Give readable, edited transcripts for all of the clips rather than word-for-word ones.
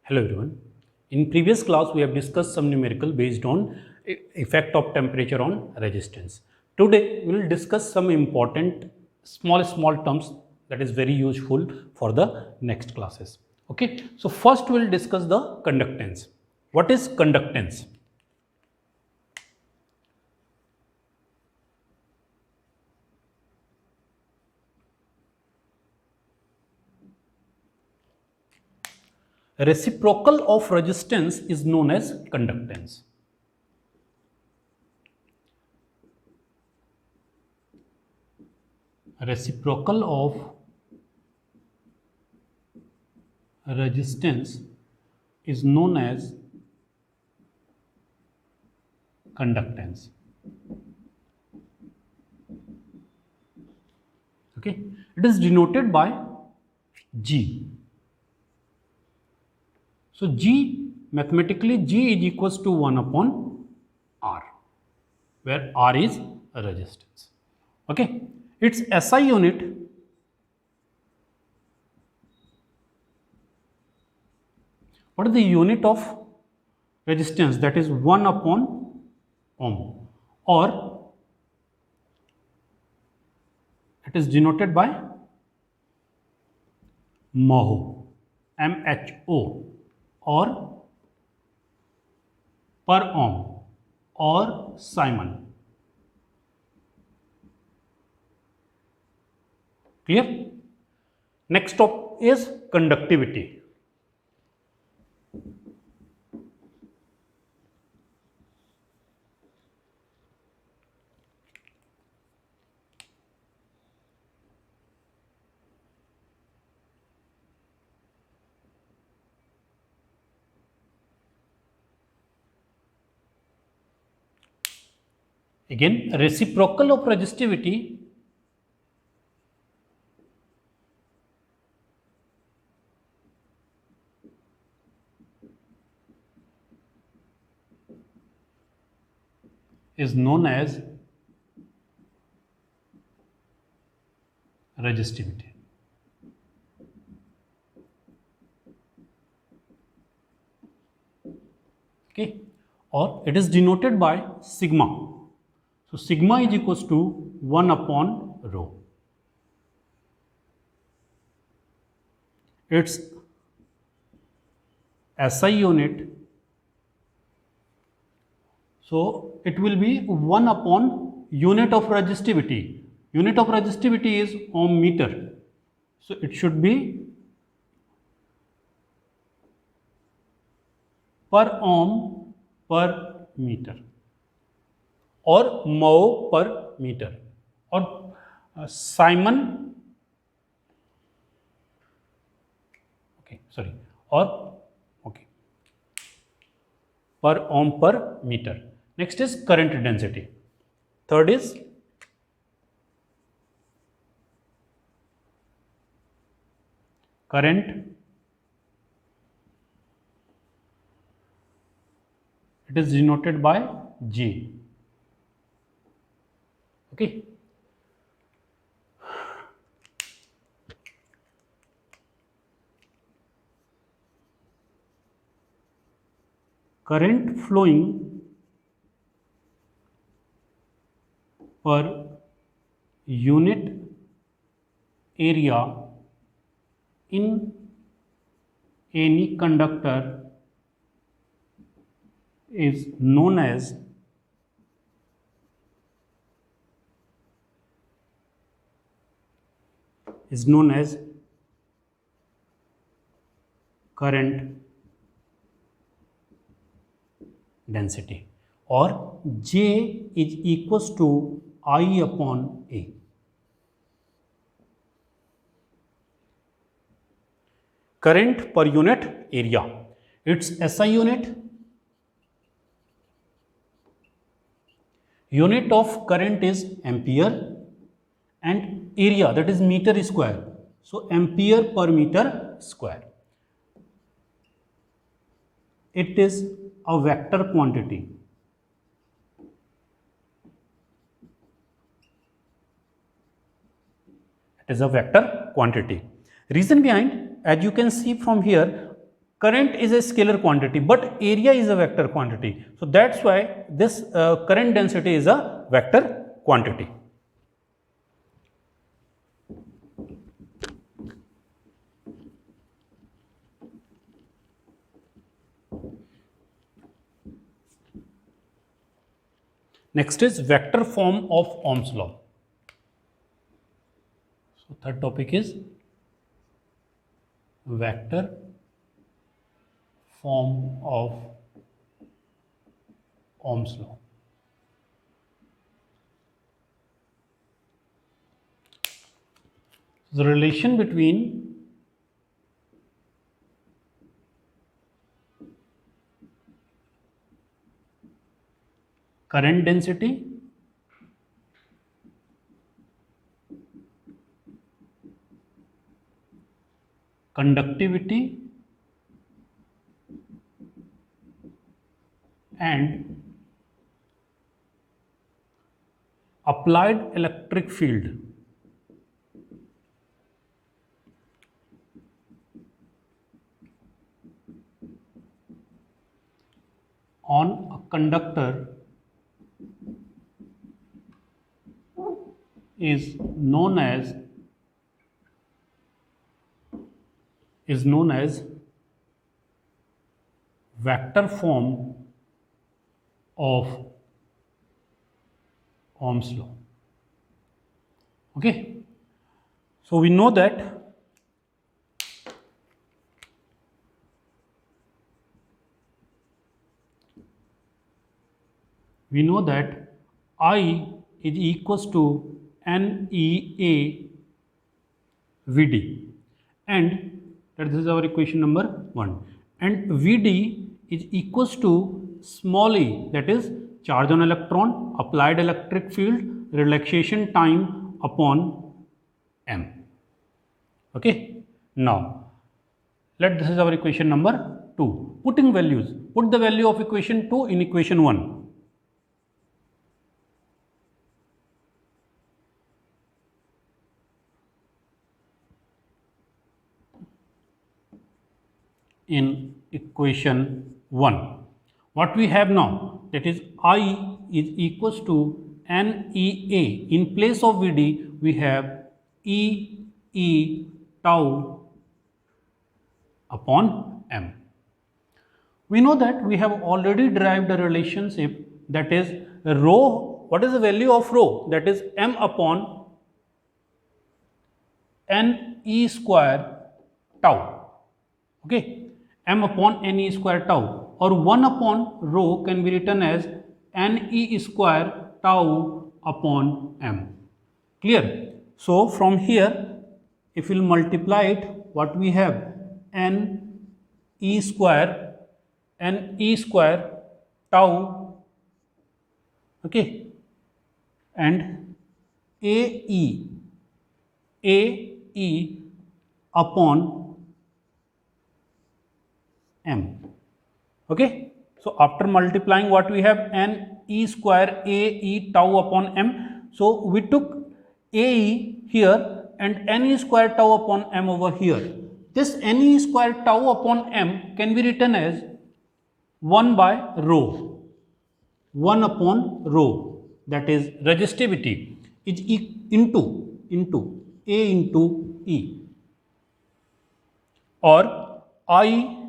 Hello everyone. In previous class we have discussed some numerical based on effect of temperature on resistance. Today we will discuss some important small terms that is very useful for the next classes. Okay. So first we will discuss the conductance. What is conductance? Reciprocal of resistance is known as conductance. Reciprocal of resistance is known as conductance. Okay, it is denoted by G. So G, mathematically G is equals to 1 upon R, where R is a resistance. Okay, its SI unit what is the unit of resistance? That is 1 upon ohm, or it is denoted by mho, MHO, or per ohm, or Simon. Clear? Next up is conductivity. Again, reciprocal of resistivity is known as resistivity. Okay, or it is denoted by sigma. So sigma is equals to 1 upon rho. Its SI unit, so it will be 1 upon unit of resistivity. Unit of resistivity is ohm meter. So it should be per ohm per meter, or mho per meter, or Simon, okay, sorry, or okay, per ohm per meter. Next is current density. Third is current. It is denoted by G. Okay. Current flowing per unit area in any conductor is known as current density, or J is equals to I upon A. Current per unit area. Its SI unit of current is ampere, and area, that is meter square. So ampere per meter square. It is a vector quantity. It is a vector quantity. Reason behind, as you can see from here, current is a scalar quantity, but area is a vector quantity. So that's why this current density is a vector quantity. Next is vector form of Ohm's law. So third topic is vector form of Ohm's law. The relation between current density conductivity and applied electric field on a conductor is known as vector form of Ohm's law. Okay, so we know that I is equals to NEA VD, and that this is our equation number 1, and VD is equals to small e, that is charge on electron, applied electric field, relaxation time upon m. Okay, now this is our equation number 2. Putting values, put the value of equation 2 in equation 1. In equation 1, what we have now, that is I is equals to NEA. In place of VD we have E tau upon m. We know that we have already derived a relationship, that is rho. What is the value of rho? That is m upon NE square tau. Okay, m upon NE square tau, or 1 upon rho can be written as NE square tau upon m. Clear? So from here, if we will multiply it, what we have, NE square tau, okay, and AE upon m. Okay, so after multiplying, what we have, NE square AE tau upon m. So we took AE here and NE square tau upon m over here. This NE square tau upon m can be written as 1 by rho, 1 upon rho, that is resistivity, is into A into E, or I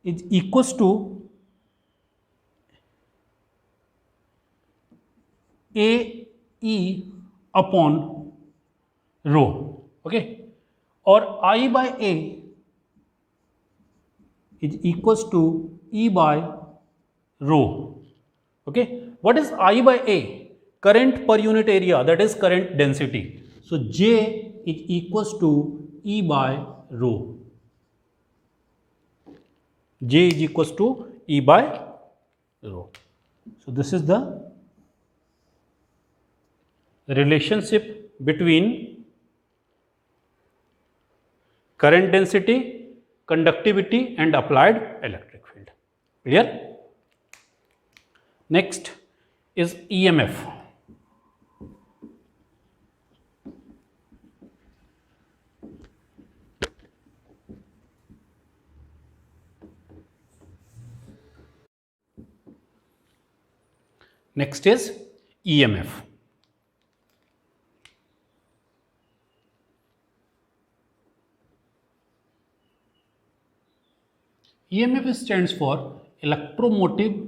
is equals to AE upon rho. Okay, or I by A is equals to E by rho. Okay, what is I by A? Current per unit area, that is current density. So J is equals to E by rho. J is equals to E by rho. So this is the relationship between current density, conductivity and applied electric field. Clear? Next is EMF. Next is EMF. EMF stands for electromotive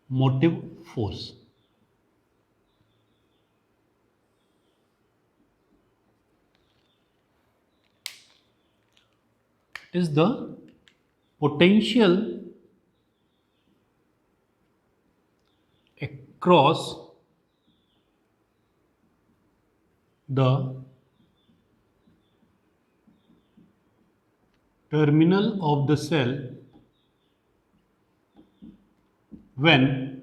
motive force. It is the potential across the terminal of the cell when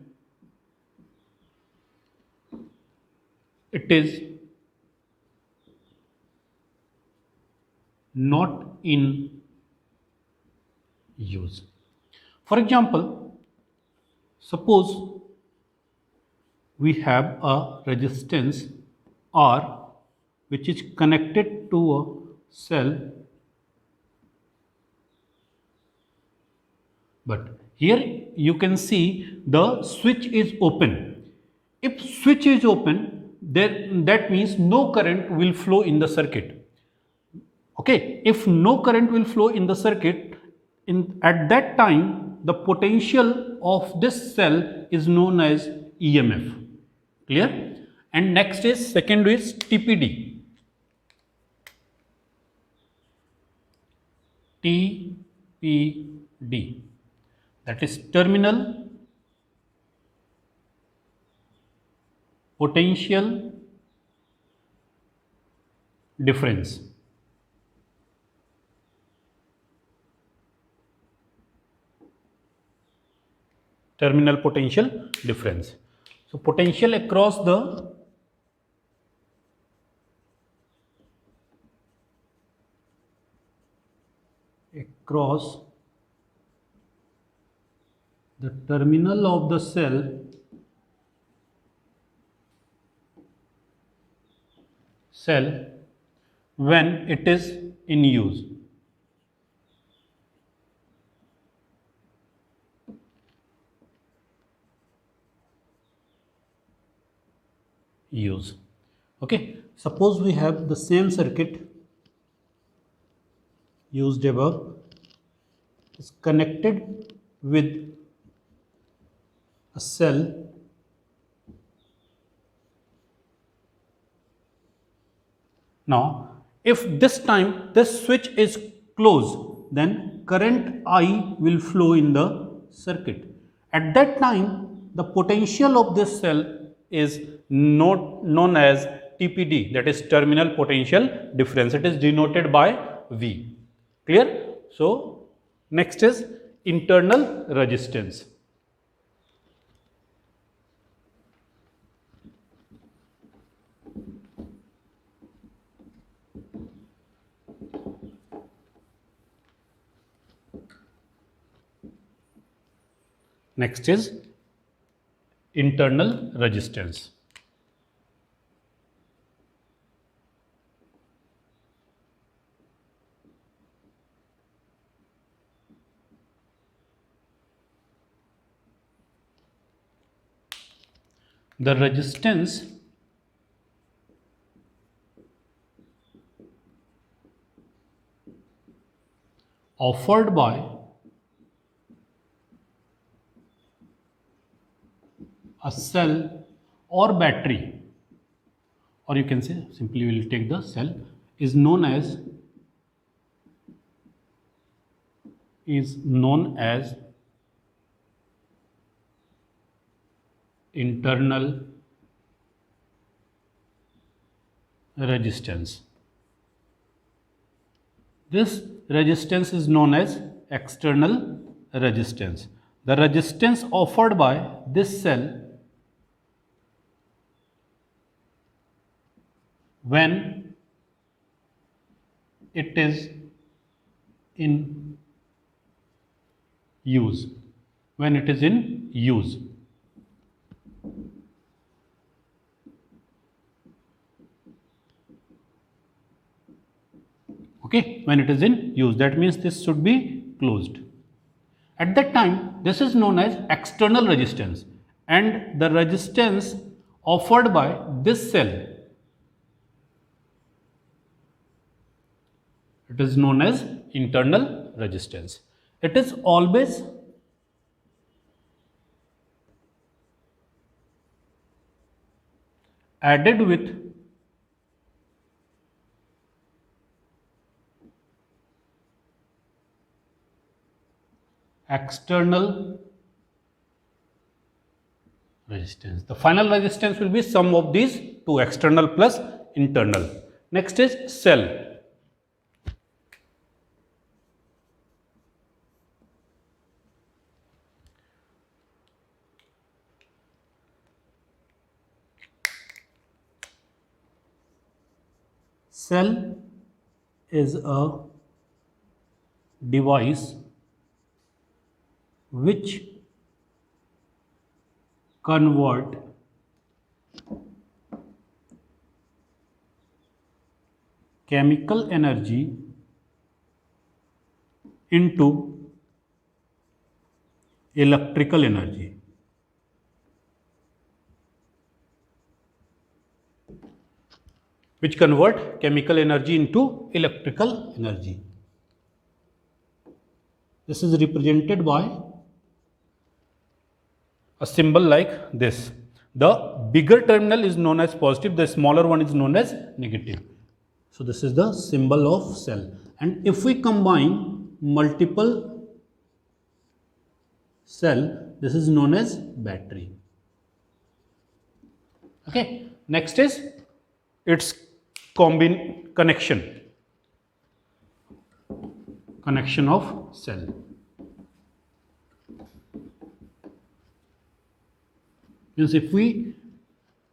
it is not in use. For example, suppose we have a resistance R which is connected to a cell, but here you can see the switch is open. If switch is open, then that means no current will flow in the circuit. Okay, if no current will flow in the circuit, at that time the potential of this cell is known as EMF. Clear? And next is second is TPD. TPD, that is terminal potential difference. Terminal potential difference. So potential across the terminal of the cell when it is in use. Okay, suppose we have the same circuit used above is connected with a cell now. If this time this switch is closed, then current I will flow in the circuit. At that time the potential of this cell is not known as TPD, that is terminal potential difference. It is denoted by V. Clear? So next is internal resistance. Next is internal resistance. The resistance offered by a cell or battery, or you can say simply we will take the cell, is known as internal resistance. This resistance is known as external resistance. The resistance offered by this cell when it is in use. Okay, when it is in use, that means this should be closed. At that time, this is known as external resistance, and the resistance offered by this cell, it is known as internal resistance. It is always added with external resistance. The final resistance will be sum of these two, external plus internal. Next is cell. Cell is a device which convert chemical energy into electrical energy. Which convert chemical energy into electrical energy. This is represented by a symbol like this. The bigger terminal is known as positive, the smaller one is known as negative. So this is the symbol of cell. And if we combine multiple cell, this is known as battery. Okay. Next is its connection of cell. Means if we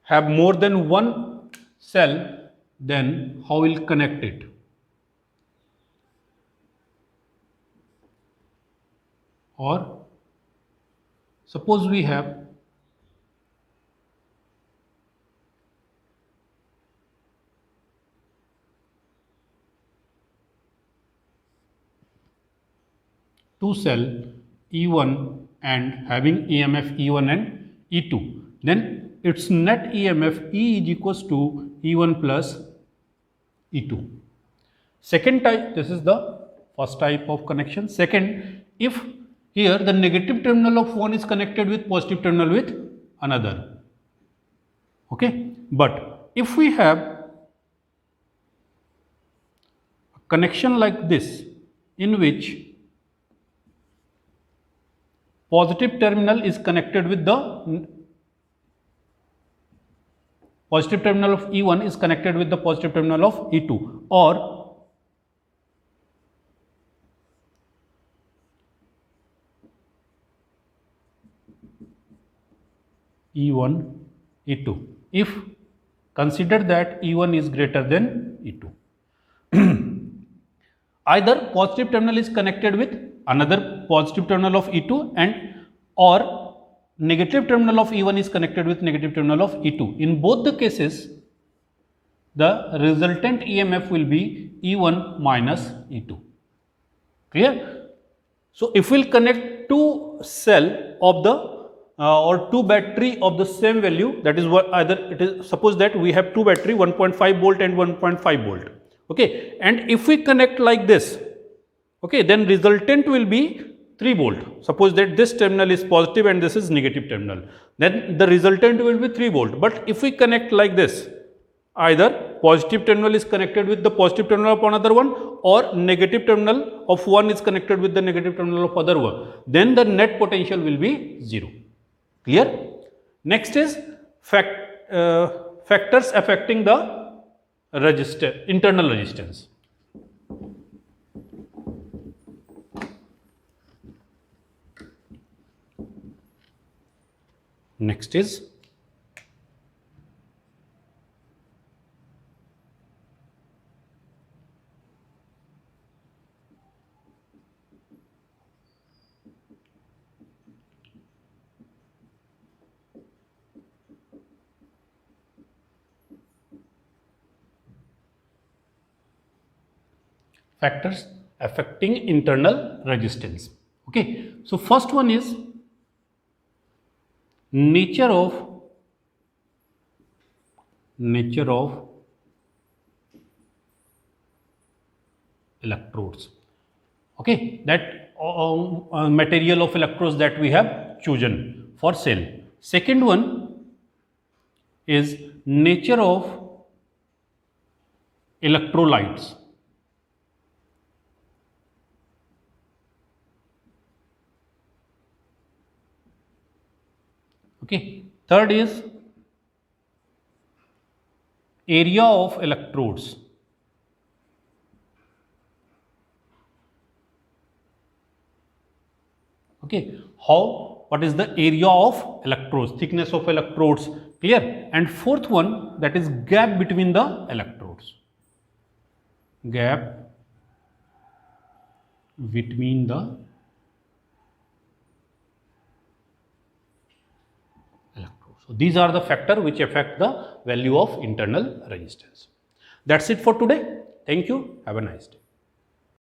have more than one cell, then how we'll connect it? Or suppose we have two cell E1 and having EMF E1 and E2, then its net EMF E is equals to E1 plus E2. Second type, this is the first type of connection. Second, if here the negative terminal of one is connected with positive terminal with another. Okay, but if we have a connection like this, in which positive terminal is connected with the positive terminal of E1 is connected with the positive terminal of E2, or E1, E2. If consider that E1 is greater than E2. Either positive terminal is connected with another positive terminal of E2 and or negative terminal of E1 is connected with negative terminal of E2. In both the cases, the resultant EMF will be E1 minus E2. Clear? So if we'll connect two cell of the or two battery of the same value, that is what either it is, suppose that we have two battery 1.5 volt and 1.5 volt. Okay, and if we connect like this, okay, then resultant will be 3 volt. Suppose that this terminal is positive and this is negative terminal, then the resultant will be 3 volt. But if we connect like this, either positive terminal is connected with the positive terminal of another one, or negative terminal of one is connected with the negative terminal of other one, then the net potential will be 0. Clear? Next is factors affecting the internal resistance. Next is factors affecting internal resistance. Okay, so first one is nature of electrodes. Okay, that material of electrodes that we have chosen for cell. Second one is nature of electrolytes. Okay, third is area of electrodes. Okay, what is the area of electrodes, thickness of electrodes, clear? And fourth one, that is gap between the electrodes. Gap between the electrodes. So these are the factors which affect the value of internal resistance. That's it for today. Thank you. Have a nice day.